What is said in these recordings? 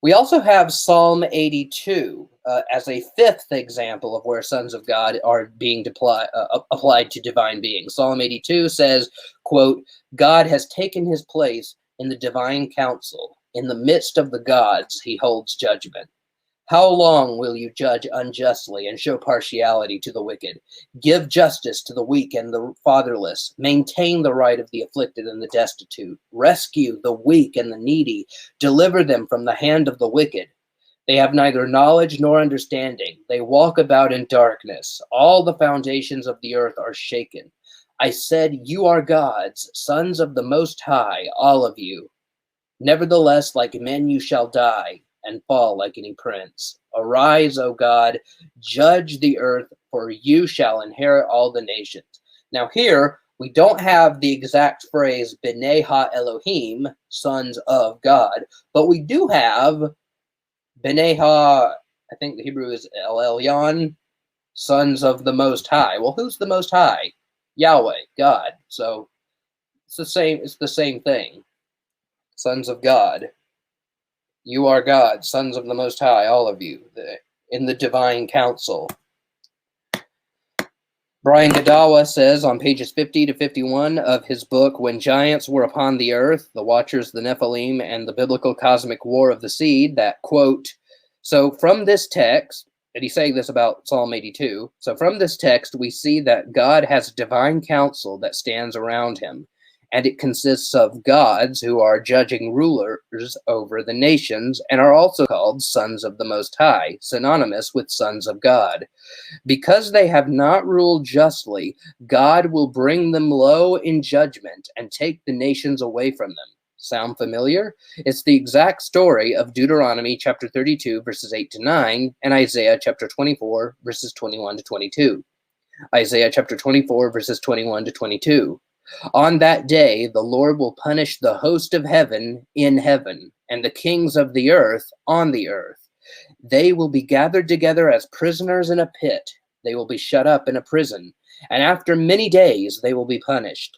We also have Psalm 82 as a fifth example of where sons of God are being applied to divine beings. Psalm 82 says, quote, God has taken his place in the divine council. In the midst of the gods, he holds judgment. How long will you judge unjustly and show partiality to the wicked? Give justice to the weak and the fatherless. Maintain the right of the afflicted and the destitute. Rescue the weak and the needy. Deliver them from the hand of the wicked. They have neither knowledge nor understanding. They walk about in darkness. All the foundations of the earth are shaken. I said, you are gods, sons of the Most High, all of you. Nevertheless, like men you shall die and fall like any prince. Arise, O God, judge the earth, for you shall inherit all the nations. Now here, we don't have the exact phrase, B'nai Ha-Elohim, sons of God, but we do have B'nai Ha, I think the Hebrew is El Elyon, sons of the Most High. Well, who's the Most High? Yahweh, God. So it's the same thing. Sons of God. You are God, sons of the Most High, all of you, in the divine council. Brian Godawa says on pages 50 to 51 of his book, When Giants Were Upon the Earth, The Watchers, the Nephilim, and the Biblical Cosmic War of the Seed, that, quote, so from this text, and he's saying this about Psalm 82, so from this text we see that God has a divine council that stands around him, and it consists of gods who are judging rulers over the nations and are also called sons of the Most High, synonymous with sons of God. Because they have not ruled justly, God will bring them low in judgment and take the nations away from them. Sound familiar? It's the exact story of Deuteronomy chapter 32, verses 8 to 9, and Isaiah chapter 24, verses 21 to 22. Isaiah chapter 24, verses 21 to 22. On that day, the Lord will punish the host of heaven in heaven, and the kings of the earth on the earth. They will be gathered together as prisoners in a pit. They will be shut up in a prison, and after many days they will be punished.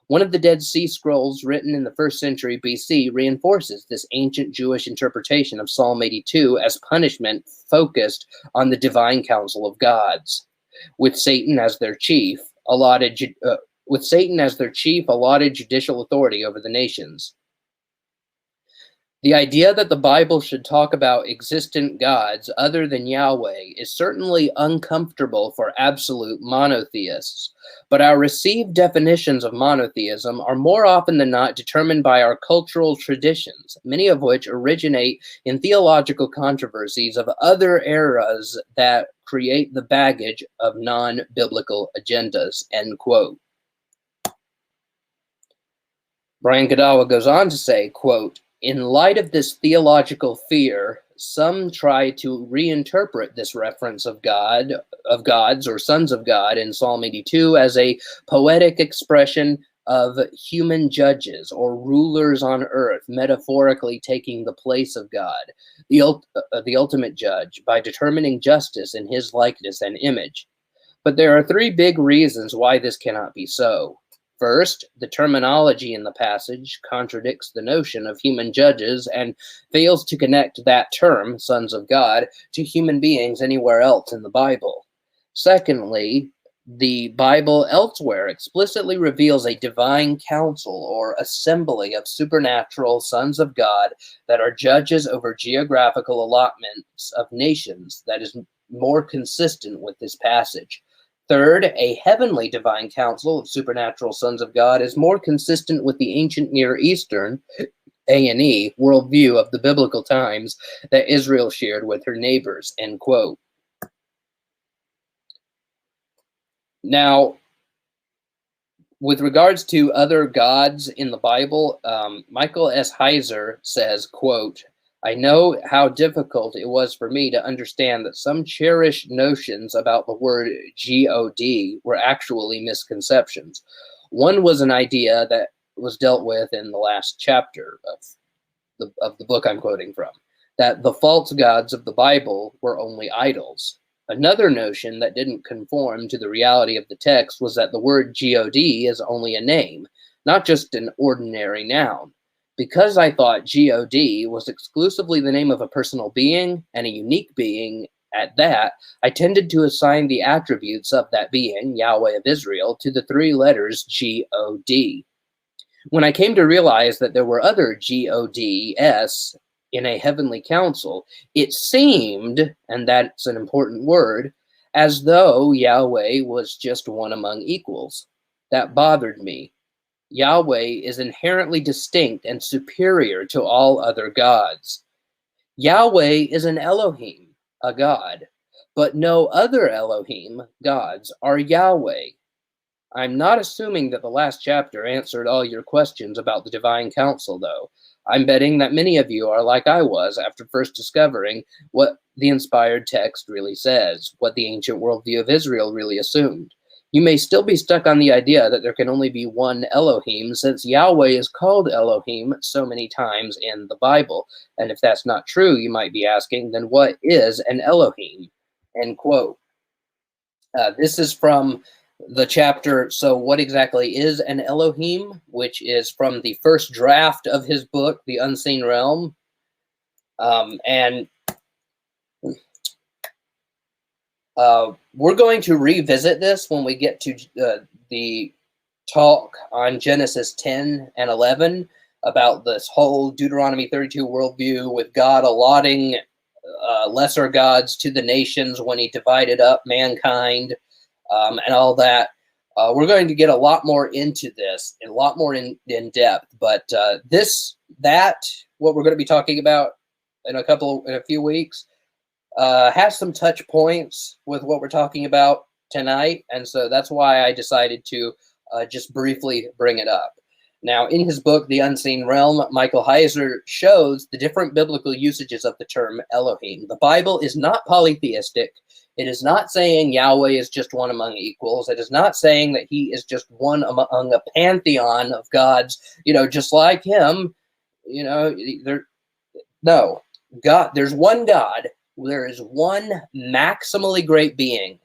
One of the Dead Sea Scrolls written in the 1st century BC reinforces this ancient Jewish interpretation of Psalm 82 as punishment focused on the divine council of gods, with Satan as their chief, allotted judicial authority over the nations. The idea that the Bible should talk about existent gods other than Yahweh is certainly uncomfortable for absolute monotheists, but our received definitions of monotheism are more often than not determined by our cultural traditions, many of which originate in theological controversies of other eras that create the baggage of non-biblical agendas, end quote. Brian Godawa goes on to say, quote, in light of this theological fear, some try to reinterpret this reference of gods or sons of God in Psalm 82 as a poetic expression of human judges or rulers on earth, metaphorically taking the place of God, the ultimate judge, by determining justice in his likeness and image. But there are three big reasons why this cannot be so. First, the terminology in the passage contradicts the notion of human judges and fails to connect that term, sons of God, to human beings anywhere else in the Bible. Secondly, the Bible elsewhere explicitly reveals a divine council or assembly of supernatural sons of God that are judges over geographical allotments of nations that is more consistent with this passage. Third, a heavenly divine council of supernatural sons of God is more consistent with the ancient Near Eastern, A&E, worldview of the biblical times that Israel shared with her neighbors, end quote. Now, with regards to other gods in the Bible, Michael S. Heiser says, quote, I know how difficult it was for me to understand that some cherished notions about the word God were actually misconceptions. One was an idea that was dealt with in the last chapter of the book I'm quoting from, that the false gods of the Bible were only idols. Another notion that didn't conform to the reality of the text was that the word God is only a name, not just an ordinary noun. Because I thought God was exclusively the name of a personal being and a unique being at that, I tended to assign the attributes of that being, Yahweh of Israel, to the three letters God. When I came to realize that there were other gods in a heavenly council, it seemed, and that's an important word, as though Yahweh was just one among equals. That bothered me. Yahweh is inherently distinct and superior to all other gods. Yahweh is an Elohim, a god, but no other Elohim, gods, are Yahweh. I'm not assuming that the last chapter answered all your questions about the divine council, though. I'm betting that many of you are like I was after first discovering what the inspired text really says, what the ancient worldview of Israel really assumed. You may still be stuck on the idea that there can only be one Elohim, since Yahweh is called Elohim so many times in the Bible. And if that's not true, you might be asking, then what is an Elohim? End quote. This is from the chapter, So What Exactly is an Elohim?, which is from the first draft of his book, The Unseen Realm. We're going to revisit this when we get to the talk on Genesis 10 and 11 about this whole Deuteronomy 32 worldview with God allotting lesser gods to the nations when he divided up mankind and all that. We're going to get a lot more into this, a lot more in depth, but what we're going to be talking about in a few weeks, has some touch points with what we're talking about tonight, and so that's why I decided to just briefly bring it up. Now, in his book, The Unseen Realm, Michael Heiser shows the different biblical usages of the term Elohim. The Bible is not polytheistic. It is not saying Yahweh is just one among equals. It is not saying that he is just one among a pantheon of gods, just like him. No, God, there's one God. There is one maximally great being.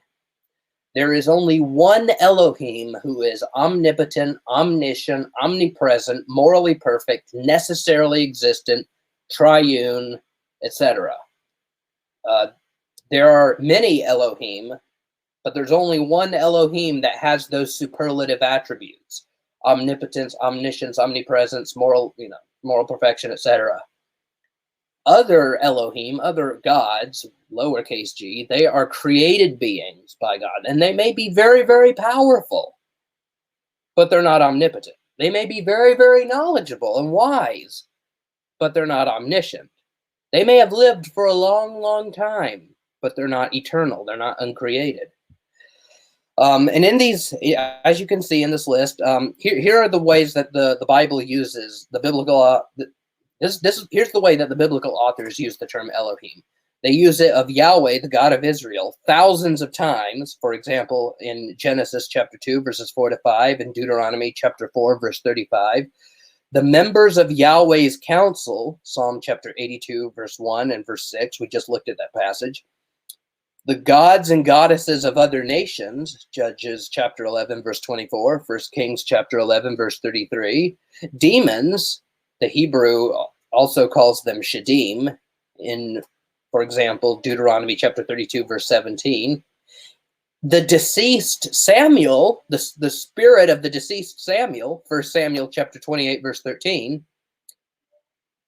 There is only one Elohim who is omnipotent, omniscient, omnipresent, morally perfect, necessarily existent, triune, etc. There are many Elohim, but there's only one Elohim that has those superlative attributes: omnipotence, omniscience, omnipresence, moral perfection, etc. Other Elohim, other gods, lowercase g, they are created beings by God, and they may be very, very powerful, but they're not omnipotent. They may be very, very knowledgeable and wise, but they're not omniscient. They may have lived for a long, long time, but they're not eternal. They're not uncreated. And in these, as you can see in this list, here are the ways that the Bible uses the biblical. Here's the way that the biblical authors use the term Elohim. They use it of Yahweh, the God of Israel, thousands of times. For example, in Genesis chapter 2, verses 4 to 5, and Deuteronomy chapter 4, verse 35. The members of Yahweh's council, Psalm chapter 82, verse 1 and verse 6. We just looked at that passage. The gods and goddesses of other nations, Judges chapter 11, verse 24, 1 Kings chapter 11, verse 33. Demons, the Hebrew also calls them Shadim, in, for example, Deuteronomy chapter 32, verse 17. The deceased Samuel, the spirit of the deceased Samuel, 1 Samuel chapter 28, verse 13.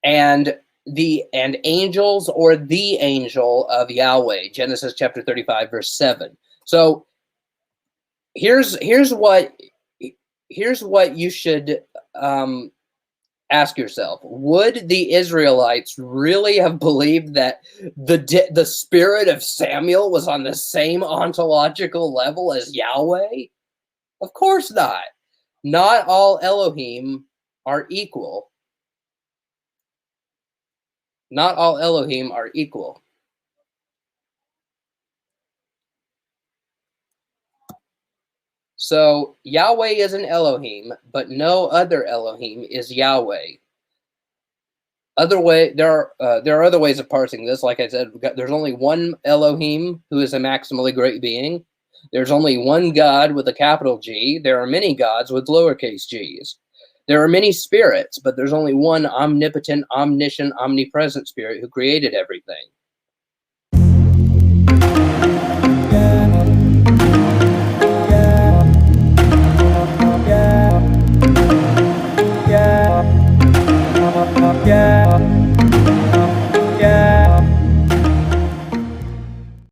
And angels, or the angel of Yahweh, Genesis chapter 35, verse 7. So here's what you should ask yourself. Would the Israelites really have believed that the spirit of Samuel was on the same ontological level as Yahweh? Of course not. Not all Elohim are equal. Not all Elohim are equal. So Yahweh is an Elohim, but no other Elohim is Yahweh. There are other ways of parsing this. Like I said, there's only one Elohim who is a maximally great being. There's only one God with a capital G. There are many gods with lowercase g's. There are many spirits, but there's only one omnipotent, omniscient, omnipresent spirit who created everything.